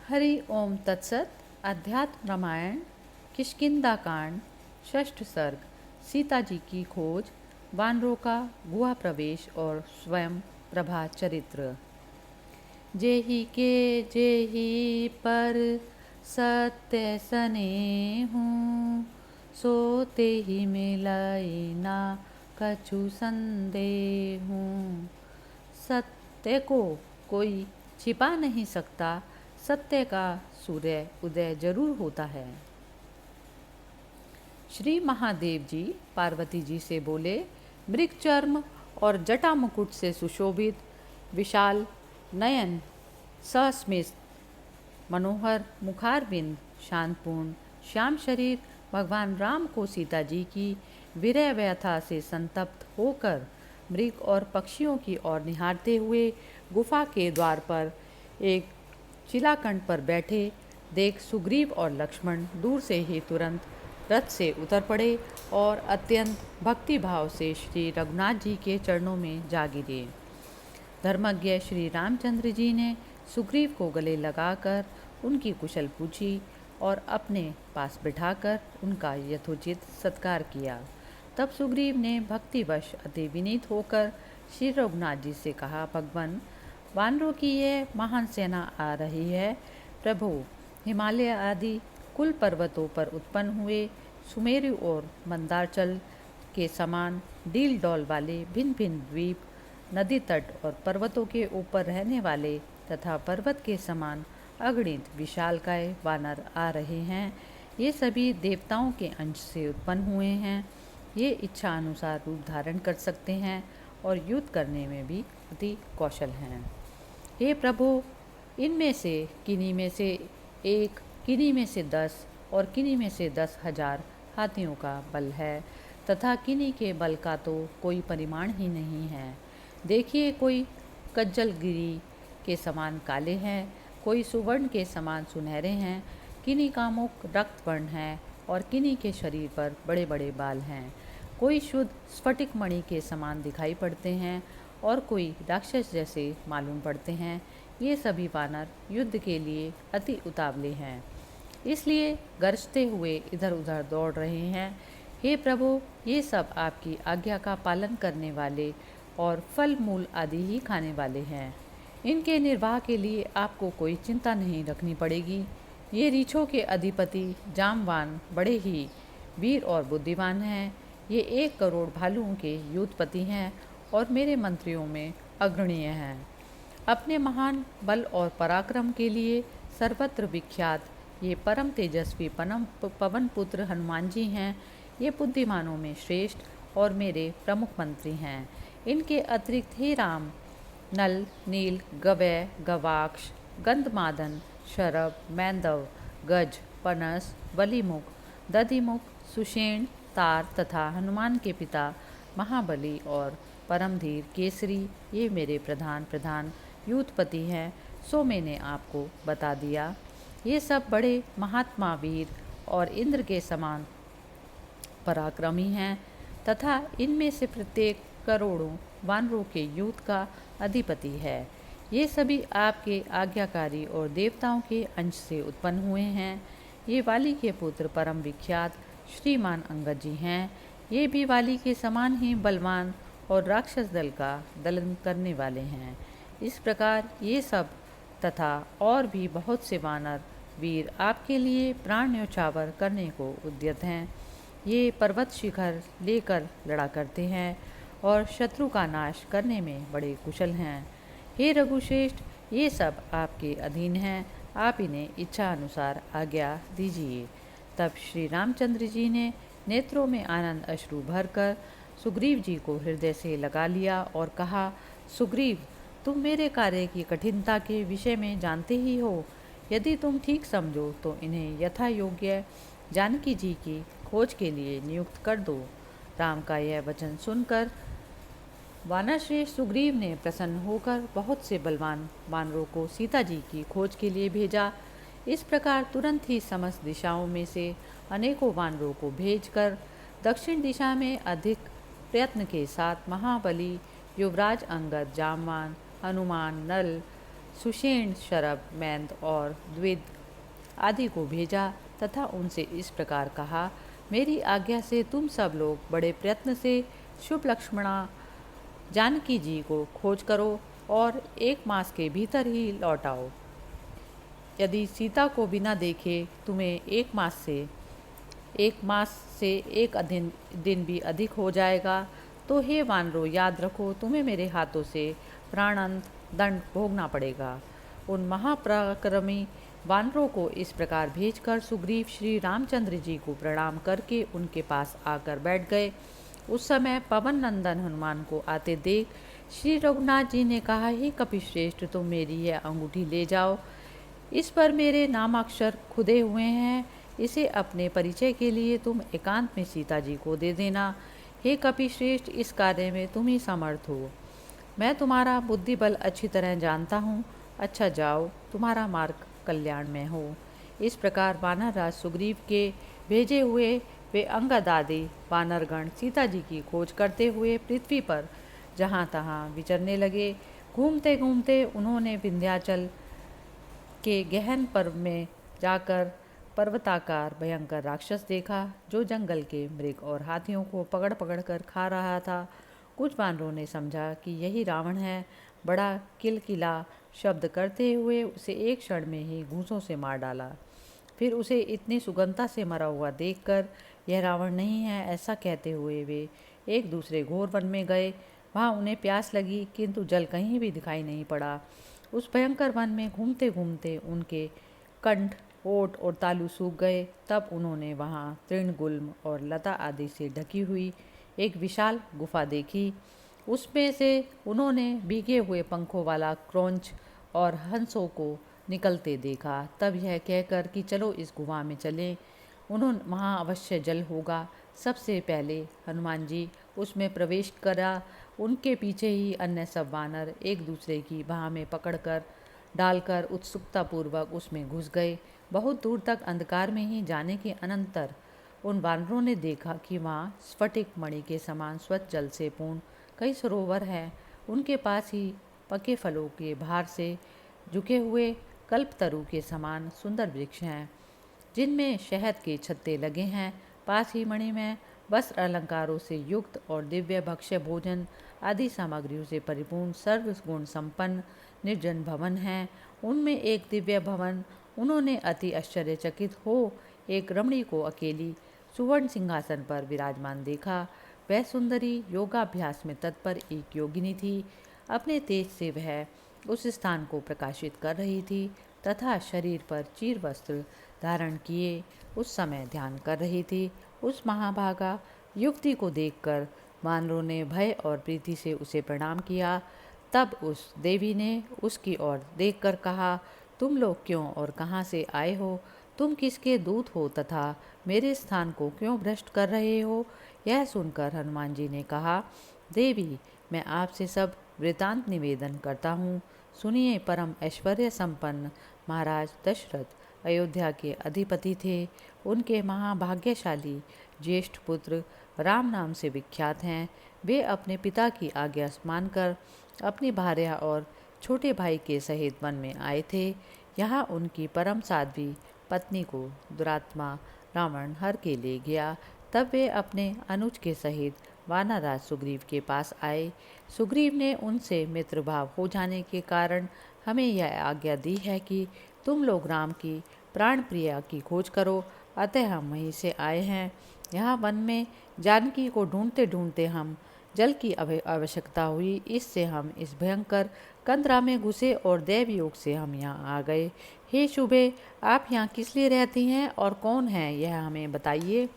हरि ओम तत्सत। अध्यात्म रामायण किष्किंधा कांड षष्ठ सर्ग। सीता जी की खोज, वानरों का गुहा प्रवेश और स्वयं प्रभा चरित्र। जेहि के जेहि पर सत्य सनेहु, सोते ही मिलाई ना कछु संदेहु। सत्य को कोई छिपा नहीं सकता, सत्य का सूर्य उदय जरूर होता है। श्री महादेव जी पार्वती जी से बोले, मृग चर्म और जटा मुकुट से सुशोभित, विशाल नयन, सस्मित, मनोहर मुखारविंद, शांतपूर्ण श्याम शरीर भगवान राम को सीता जी की विरह व्यथा से संतप्त होकर मृग और पक्षियों की ओर निहारते हुए गुफा के द्वार पर एक शिलाखंड पर बैठे देख सुग्रीव और लक्ष्मण दूर से ही तुरंत रथ से उतर पड़े और अत्यंत भक्तिभाव से श्री रघुनाथ जी के चरणों में जा गिरे। धर्मज्ञ श्री रामचंद्र जी ने सुग्रीव को गले लगाकर उनकी कुशल पूछी और अपने पास बिठाकर उनका यथोचित सत्कार किया। तब सुग्रीव ने भक्तिवश अति विनीत होकर श्री रघुनाथ जी से कहा, भगवान, वानरों की यह महान सेना आ रही है। प्रभु, हिमालय आदि कुल पर्वतों पर उत्पन्न हुए सुमेरु और मंदारचल के समान डील डौल वाले भिन्न भिन्न द्वीप, नदी तट और पर्वतों के ऊपर रहने वाले तथा पर्वत के समान अगणित विशालकाय वानर आ रहे हैं। ये सभी देवताओं के अंश से उत्पन्न हुए हैं। ये इच्छा अनुसार रूप धारण कर सकते हैं और युद्ध करने में भी अति कौशल हैं। हे प्रभु, इनमें से किन्हीं में से एक, किन्हीं में से 10 और किन्हीं में से 10,000 हाथियों का बल है तथा किन्हीं के बल का तो कोई परिमाण ही नहीं है। देखिए, कोई कज्जलगिरी के समान काले हैं, कोई सुवर्ण के समान सुनहरे हैं, किन्हीं का मुख रक्त वर्ण है और किन्हीं के शरीर पर बड़े बड़े बाल हैं। कोई शुद्ध स्फटिक मणि के समान दिखाई पड़ते हैं और कोई राक्षस जैसे मालूम पड़ते हैं। ये सभी वानर युद्ध के लिए अति उतावले हैं, इसलिए गरजते हुए इधर उधर दौड़ रहे हैं। हे प्रभु, ये सब आपकी आज्ञा का पालन करने वाले और फल मूल आदि ही खाने वाले हैं। इनके निर्वाह के लिए आपको कोई चिंता नहीं रखनी पड़ेगी। ये रीछों के अधिपति जामवान बड़े ही वीर और बुद्धिमान हैं। ये 1 करोड़ भालुओं के युद्धपति हैं और मेरे मंत्रियों में अग्रणीय हैं। अपने महान बल और पराक्रम के लिए सर्वत्र विख्यात ये परम तेजस्वी पवन पुत्र हनुमान जी हैं। ये बुद्धिमानों में श्रेष्ठ और मेरे प्रमुख मंत्री हैं। इनके अतिरिक्त हे राम, नल, नील, गवय, गवाक्ष, गंधमादन, शरभ, मैंदव, गज, पनस, बलिमुख, दधिमुख, सुषेण, तार तथा हनुमान के पिता महाबली और परमधीर केसरी ये मेरे प्रधान युद्धपति हैं। सो मैंने आपको बता दिया। ये सब बड़े महात्मा वीर और इंद्र के समान पराक्रमी हैं तथा इनमें से प्रत्येक करोड़ों वानरों के युद्ध का अधिपति है। ये सभी आपके आज्ञाकारी और देवताओं के अंश से उत्पन्न हुए हैं। ये वाली के पुत्र परम विख्यात श्रीमान अंगद जी हैं। ये भी वाली के समान ही बलवान और राक्षस दल का दलन करने वाले हैं। इस प्रकार ये सब तथा और भी बहुत से वानर वीर आपके लिए प्राण न्यौछावर करने को उद्यत हैं। ये पर्वत शिखर लेकर लड़ा करते हैं और शत्रु का नाश करने में बड़े कुशल हैं। हे रघुश्रेष्ठ, ये सब आपके अधीन हैं। आप इन्हें इच्छा अनुसार आज्ञा दीजिए। तब श्री रामचंद्र जी ने नेत्रों में आनंद अश्रु भरकर सुग्रीव जी को हृदय से लगा लिया और कहा, सुग्रीव, तुम मेरे कार्य की कठिनता के विषय में जानते ही हो। यदि तुम ठीक समझो तो इन्हें यथा योग्य जानकी जी की खोज के लिए नियुक्त कर दो। राम का यह वचन सुनकर वानरश्रेष्ठ सुग्रीव ने प्रसन्न होकर बहुत से बलवान वानरों को सीता जी की खोज के लिए भेजा। इस प्रकार तुरंत ही समस्त दिशाओं में से अनेकों वानरों को भेजकर दक्षिण दिशा में अधिक प्रयत्न के साथ महाबली युवराज अंगद, जामवान, हनुमान, नल, सुषेण, शरभ, मैंद और द्विद आदि को भेजा तथा उनसे इस प्रकार कहा, मेरी आज्ञा से तुम सब लोग बड़े प्रयत्न से शुभ लक्ष्मणा जानकी जी को खोज करो और 1 मास के भीतर ही लौटाओ। यदि सीता को बिना देखे तुम्हें 1 मास से एक दिन भी अधिक हो जाएगा तो हे वानरों, याद रखो तुम्हें मेरे हाथों से प्राणांत दंड भोगना पड़ेगा। उन महापराक्रमी वानरों को इस प्रकार भेजकर सुग्रीव श्री रामचंद्र जी को प्रणाम करके उनके पास आकर बैठ गए। उस समय पवन नंदन हनुमान को आते देख श्री रघुनाथ जी ने कहा, हे कपिश्रेष्ठ, तुम मेरी यह अंगूठी ले जाओ। इस पर मेरे नामाक्षर खुदे हुए हैं। इसे अपने परिचय के लिए तुम एकांत में सीता जी को दे देना। हे कपिश्रेष्ठ, इस कार्य में तुम ही समर्थ हो। मैं तुम्हारा बुद्धि बल अच्छी तरह जानता हूँ। अच्छा जाओ, तुम्हारा मार्ग कल्याण में हो। इस प्रकार वानरराज सुग्रीव के भेजे हुए वे अंगद आदि वानरगण सीता जी की खोज करते हुए पृथ्वी पर जहाँ तहाँ विचरने लगे। घूमते घूमते उन्होंने विंध्याचल के गहन पर्व में जाकर पर्वताकार भयंकर राक्षस देखा जो जंगल के मृग और हाथियों को पकड़ पकड़ कर खा रहा था। कुछ वानरों ने समझा कि यही रावण है। बड़ा किलकिला शब्द करते हुए उसे एक क्षण में ही घूंसों से मार डाला। फिर उसे इतनी सुगमता से मरा हुआ देखकर यह रावण नहीं है ऐसा कहते हुए वे एक दूसरे घोर वन में गए। वहाँ उन्हें प्यास लगी किंतु जल कहीं भी दिखाई नहीं पड़ा। उस भयंकर वन में घूमते घूमते उनके कंठ, ओट और तालू सूख गए। तब उन्होंने वहाँ तृण, गुल्म और लता आदि से ढकी हुई एक विशाल गुफा देखी। उसमें से उन्होंने भीगे हुए पंखों वाला क्रौंच और हंसों को निकलते देखा। तब यह कहकर कि चलो इस गुफा में चलें, उन्होंने वहाँ अवश्य जल होगा। सबसे पहले हनुमान जी उसमें प्रवेश करा। उनके पीछे ही अन्य सब वानर एक दूसरे की बाह में पकड़कर डालकर उत्सुकतापूर्वक उसमें घुस गए। बहुत दूर तक अंधकार में ही जाने के अनंतर उन वानरों ने देखा कि वहाँ स्फटिक मणि के समान स्वच्छ जल से पूर्ण कई सरोवर हैं। उनके पास ही पके फलों के भार से झुके हुए कल्पतरु के समान सुंदर वृक्ष हैं जिनमें शहद के छत्ते लगे हैं। पास ही मणि में वस्त्र अलंकारों से युक्त और दिव्य भक्ष्य भोजन आदि सामग्रियों से परिपूर्ण सर्व गुण संपन्न निर्जन भवन है। उनमें एक दिव्य भवन उन्होंने अति आश्चर्यचकित हो एक रमणी को अकेली सुवर्ण सिंहासन पर विराजमान देखा। वह सुंदरी योगाभ्यास में तत्पर एक योगिनी थी। अपने तेज से वह उस स्थान को प्रकाशित कर रही थी तथा शरीर पर चीर वस्त्र धारण किए उस समय ध्यान कर रही थी। उस महाभागा युवती को देखकर वानरों ने भय और प्रीति से उसे प्रणाम किया। तब उस देवी ने उसकी ओर देखकर कहा, तुम लोग क्यों और कहाँ से आए हो? तुम किसके दूत हो तथा मेरे स्थान को क्यों भ्रष्ट कर रहे हो? यह सुनकर हनुमान जी ने कहा, देवी, मैं आपसे सब वृतांत निवेदन करता हूँ। सुनिए, परम ऐश्वर्य संपन्न महाराज दशरथ अयोध्या के अधिपति थे। उनके महाभाग्यशाली ज्येष्ठ पुत्र राम नाम से विख्यात हैं। वे अपने पिता की आज्ञा मानकर अपनी भार्या और छोटे भाई के सहित वन में आए थे। यहाँ उनकी परम साध्वी पत्नी को दुरात्मा रावण हर के ले गया। तब वे अपने अनुज के सहित वानरराज सुग्रीव के पास आए। सुग्रीव ने उनसे मित्र भाव हो जाने के कारण हमें यह आज्ञा दी है कि तुम लोग राम की प्राण प्रिया की खोज करो। अतः हम वहीं से आए हैं। यहाँ वन में जानकी को ढूंढते ढूंढते हम जल की आवश्यकता हुई। इससे हम इस भयंकर कंदरा में घुसे और दैव योग से हम यहाँ आ गए। हे शुभे, आप यहाँ किस लिए रहती हैं और कौन है यह हमें बताइए।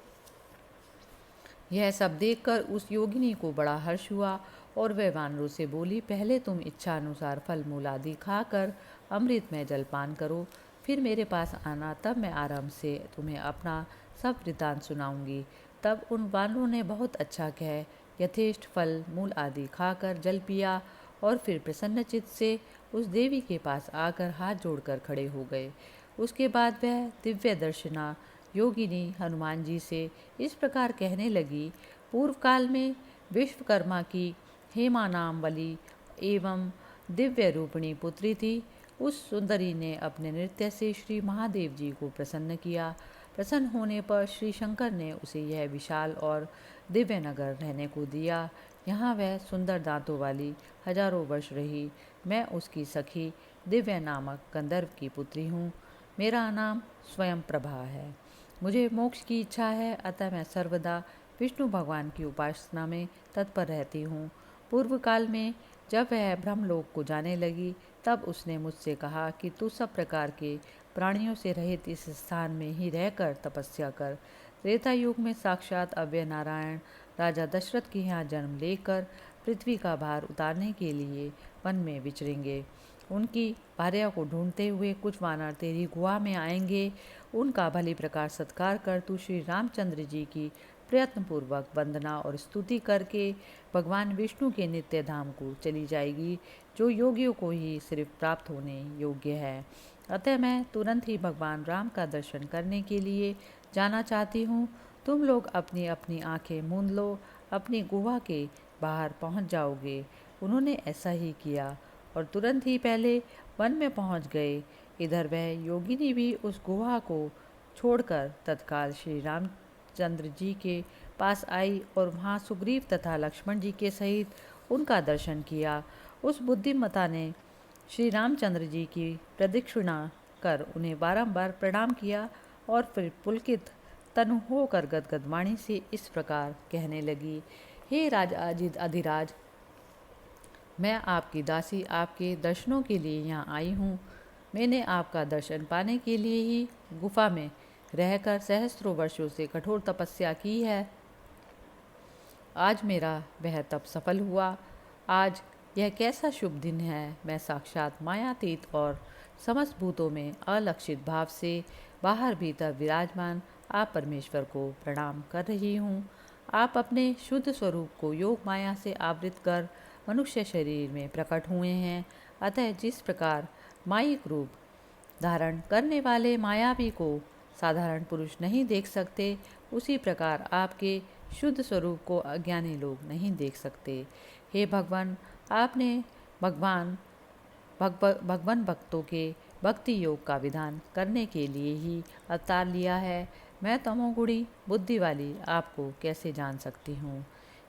यह सब देखकर उस योगिनी को बड़ा हर्ष हुआ और वह वानरों से बोली, पहले तुम इच्छा अनुसार फल मूल आदि खाकर अमृत में जलपान करो, फिर मेरे पास आना, तब मैं आराम से तुम्हें अपना सब वृतांत सुनाऊंगी। तब उन वानरों ने बहुत अच्छा कह यथेष्ट फल मूल आदि खाकर जल पिया और फिर प्रसन्नचित से उस देवी के पास आकर हाथ जोड़कर खड़े हो गए। उसके बाद वह दिव्य दर्शना योगिनी हनुमान जी से इस प्रकार कहने लगी, पूर्व काल में विश्वकर्मा की हेमा नाम वाली एवं दिव्य रूपिणी पुत्री थी। उस सुंदरी ने अपने नृत्य से श्री महादेव जी को प्रसन्न किया। प्रसन्न होने पर श्री शंकर ने उसे यह विशाल और दिव्य नगर रहने को दिया। यहाँ वह सुंदर दांतों वाली हजारों वर्ष रही। मैं उसकी सखी दिव्य नामक गंधर्व की पुत्री हूँ। मेरा नाम स्वयं प्रभा है। मुझे मोक्ष की इच्छा है, अतः मैं सर्वदा विष्णु भगवान की उपासना में तत्पर रहती हूँ। पूर्व काल में जब वह ब्रह्मलोक को जाने लगी, तब उसने मुझसे कहा कि तू सब प्रकार के प्राणियों से रहित इस स्थान में ही रहकर तपस्या कर। त्रेता युग में साक्षात अव्यय नारायण राजा दशरथ के यहाँ जन्म लेकर पृथ्वी का भार उतारने के लिए वन में विचरेंगे। उनकी भार्या को ढूंढते हुए कुछ वानर तेरी गुहा में आएंगे। उनका भली प्रकार सत्कार कर तू श्री रामचंद्र जी की प्रयत्नपूर्वक वंदना और स्तुति करके भगवान विष्णु के नित्य धाम को चली जाएगी, जो योगियों को ही सिर्फ प्राप्त होने योग्य है। अतः मैं तुरंत ही भगवान राम का दर्शन करने के लिए जाना चाहती हूँ। तुम लोग अपनी अपनी आंखें मूंद लो, अपनी गुहा के बाहर पहुँच जाओगे। उन्होंने ऐसा ही किया और तुरंत ही पहले वन में पहुँच गए। इधर वह योगिनी भी उस गुहा को छोड़कर तत्काल श्री रामचंद्र जी के पास आई और वहाँ सुग्रीव तथा लक्ष्मण जी के सहित उनका दर्शन किया। उस बुद्धिमता ने श्री रामचंद्र जी की प्रदक्षिणा कर उन्हें बारंबार प्रणाम किया और फिर पुलकित तनु होकर गदगद वाणी से इस प्रकार कहने लगी। हे राजा अधिराज, मैं आपकी दासी आपके दर्शनों के लिए यहाँ आई हूँ। मैंने आपका दर्शन पाने के लिए ही गुफा में रहकर सहस्त्रों वर्षों से कठोर तपस्या की है। आज मेरा वह तप सफल हुआ। आज यह कैसा शुभ दिन है। मैं साक्षात मायातीत और समस्त भूतों में अलक्षित भाव से बाहर भीतर विराजमान आप परमेश्वर को प्रणाम कर रही हूँ। आप अपने शुद्ध स्वरूप को योग माया से आवृत कर मनुष्य शरीर में प्रकट हुए हैं। अतः जिस प्रकार मायिक रूप धारण करने वाले मायावी को साधारण पुरुष नहीं देख सकते, उसी प्रकार आपके शुद्ध स्वरूप को अज्ञानी लोग नहीं देख सकते। हे भगवान, आपने भगवान भक्तों के भक्ति योग का विधान करने के लिए ही अवतार लिया है। मैं तमोगुणी बुद्धि वाली आपको कैसे जान सकती हूँ।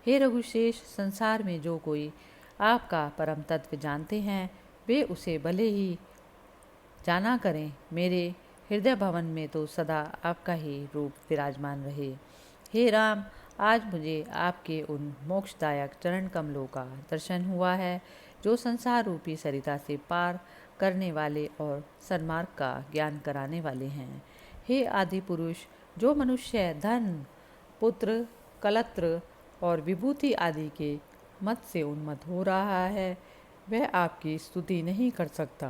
हे रघुशेष, संसार में जो कोई आपका परम तत्व जानते हैं, वे उसे भले ही जाना करें। मेरे हृदय भवन में तो सदा आपका ही रूप विराजमान रहे। हे राम, आज मुझे आपके उन मोक्षदायक चरण कमलों का दर्शन हुआ है, जो संसार रूपी सरिता से पार करने वाले और सन्मार्ग का ज्ञान कराने वाले हैं। हे आदि पुरुष, जो मनुष्य धन, पुत्र, कलत्र और विभूति आदि के मत से उन्मत्त हो रहा है, वह आपकी स्तुति नहीं कर सकता,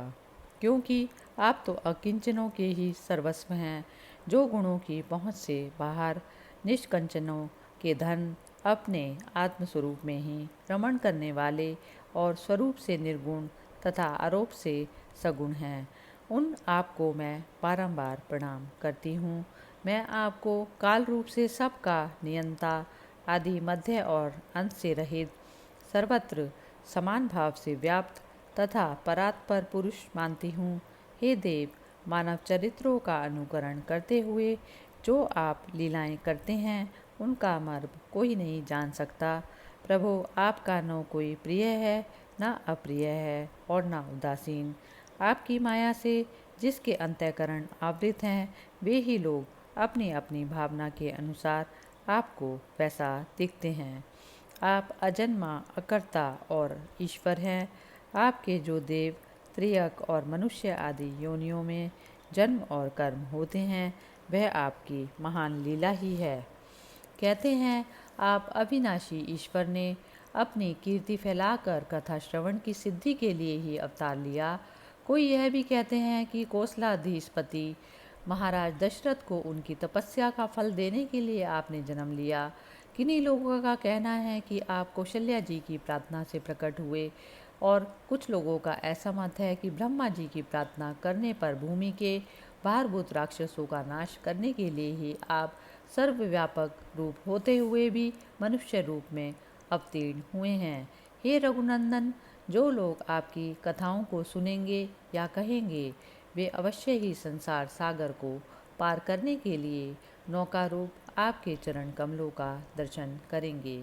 क्योंकि आप तो अकिंचनों के ही सर्वस्व हैं, जो गुणों की पहुँच से बाहर निष्कंचनों के धन अपने आत्मस्वरूप में ही रमण करने वाले और स्वरूप से निर्गुण तथा आरोप से सगुण हैं। उन आपको मैं बारंबार प्रणाम करती हूँ। मैं आपको काल रूप से सबका नियंता, आदि मध्य और अंत से रहित, सर्वत्र समान भाव से व्याप्त तथा परात्पर पुरुष मानती हूँ। हे देव, मानव चरित्रों का अनुकरण करते हुए जो आप लीलाएं करते हैं, उनका मर्म कोई नहीं जान सकता। प्रभु, आपका न कोई प्रिय है, न अप्रिय है और न उदासीन। आपकी माया से जिसके अंतःकरण आवृत हैं, वे ही लोग अपनी अपनी भावना के अनुसार आपको वैसा दिखते हैं। आप अजन्मा, अकर्ता और ईश्वर हैं। आपके जो देव, त्रियक और मनुष्य आदि योनियों में जन्म और कर्म होते हैं, वह आपकी महान लीला ही है। कहते हैं आप अविनाशी ईश्वर ने अपनी कीर्ति फैलाकर कथा श्रवण की सिद्धि के लिए ही अवतार लिया। कोई यह भी कहते हैं कि कौशलाधीशपति महाराज दशरथ को उनकी तपस्या का फल देने के लिए आपने जन्म लिया। किन्हीं लोगों का कहना है कि आप कौशल्या जी की प्रार्थना से प्रकट हुए और कुछ लोगों का ऐसा मत है कि ब्रह्मा जी की प्रार्थना करने पर भूमि के भारभूत राक्षसों का नाश करने के लिए ही आप सर्वव्यापक रूप होते हुए भी मनुष्य रूप में अवतीर्ण हुए हैं। हे रघुनंदन, जो लोग आपकी कथाओं को सुनेंगे या कहेंगे, वे अवश्य ही संसार सागर को पार करने के लिए नौका रूप आपके चरण कमलों का दर्शन करेंगे।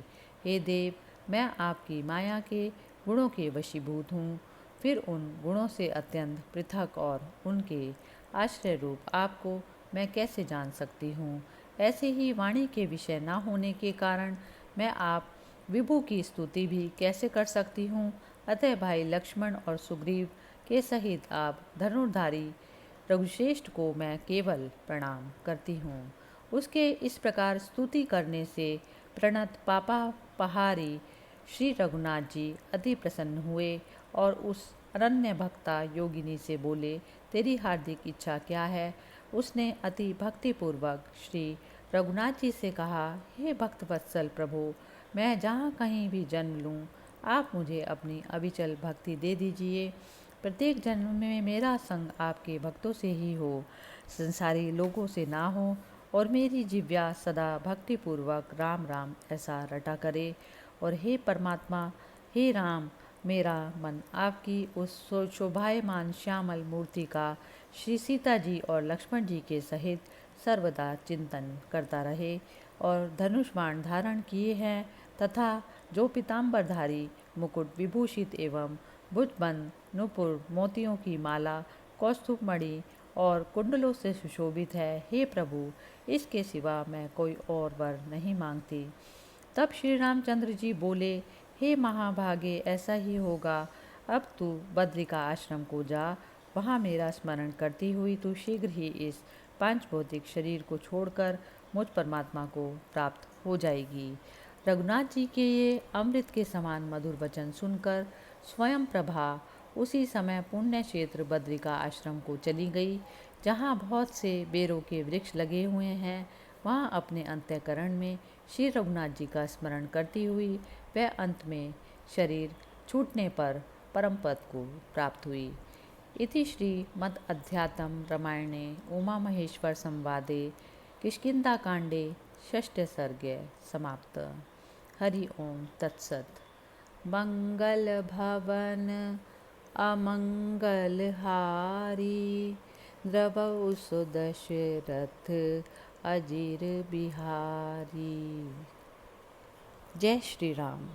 हे देव, मैं आपकी माया के गुणों के वशीभूत हूँ, फिर उन गुणों से अत्यंत पृथक और उनके आश्रय रूप आपको मैं कैसे जान सकती हूँ। ऐसे ही वाणी के विषय न होने के कारण मैं आप विभु की स्तुति भी कैसे कर सकती हूँ। अतः भाई लक्ष्मण और सुग्रीव के सहित आप धनुर्धारी रघुश्रेष्ठ को मैं केवल प्रणाम करती हूँ। उसके इस प्रकार स्तुति करने से प्रणत पापापहारी श्री रघुनाथ जी अति प्रसन्न हुए और उस अनन्य भक्ता योगिनी से बोले, तेरी हार्दिक इच्छा क्या है। उसने अति भक्तिपूर्वक श्री रघुनाथ जी से कहा, हे भक्त वत्सल प्रभु, मैं जहाँ कहीं भी जन्म लूँ, आप मुझे अपनी अविचल भक्ति दे दीजिए। प्रत्येक जन्म में मेरा संग आपके भक्तों से ही हो, संसारी लोगों से ना हो, और मेरी जिव्या सदा भक्तिपूर्वक राम राम ऐसा रटा करे। और हे परमात्मा, हे राम, मेरा मन आपकी उस शोभायमान श्यामल मूर्ति का श्री सीता जी और लक्ष्मण जी के सहित सर्वदा चिंतन करता रहे। और धनुष बाण धारण किए हैं तथा जो पीताम्बरधारी मुकुट विभूषित एवं भुजबंद नुपुर मोतियों की माला कौस्तुभ मणि और कुंडलों से सुशोभित है, हे प्रभु, इसके सिवा मैं कोई और वर नहीं मांगती। तब श्री रामचंद्र जी बोले, हे महाभागे, ऐसा ही होगा। अब तू बद्रिका आश्रम को जा, वहाँ मेरा स्मरण करती हुई तू शीघ्र ही इस पांच भौतिक शरीर को छोड़कर मुझ परमात्मा को प्राप्त हो जाएगी। रघुनाथ जी के ये अमृत के समान मधुर वचन सुनकर स्वयं प्रभा उसी समय पुण्य क्षेत्र बद्रिका आश्रम को चली गई, जहाँ बहुत से बेरों के वृक्ष लगे हुए हैं। वहाँ अपने अंतःकरण में श्री रघुनाथ जी का स्मरण करती हुई वह अंत में शरीर छूटने पर परम पद को प्राप्त हुई। इति श्रीमद् अध्यात्म रामायणे उमा महेश्वर संवादे किष्किंधाकांडे षष्ठ सर्गे समाप्त। हरि ओम तत्सत। मंगल भवन अमंगल हारी, द्रवौ सुदशरथ अजीर बिहारी। जय श्री राम।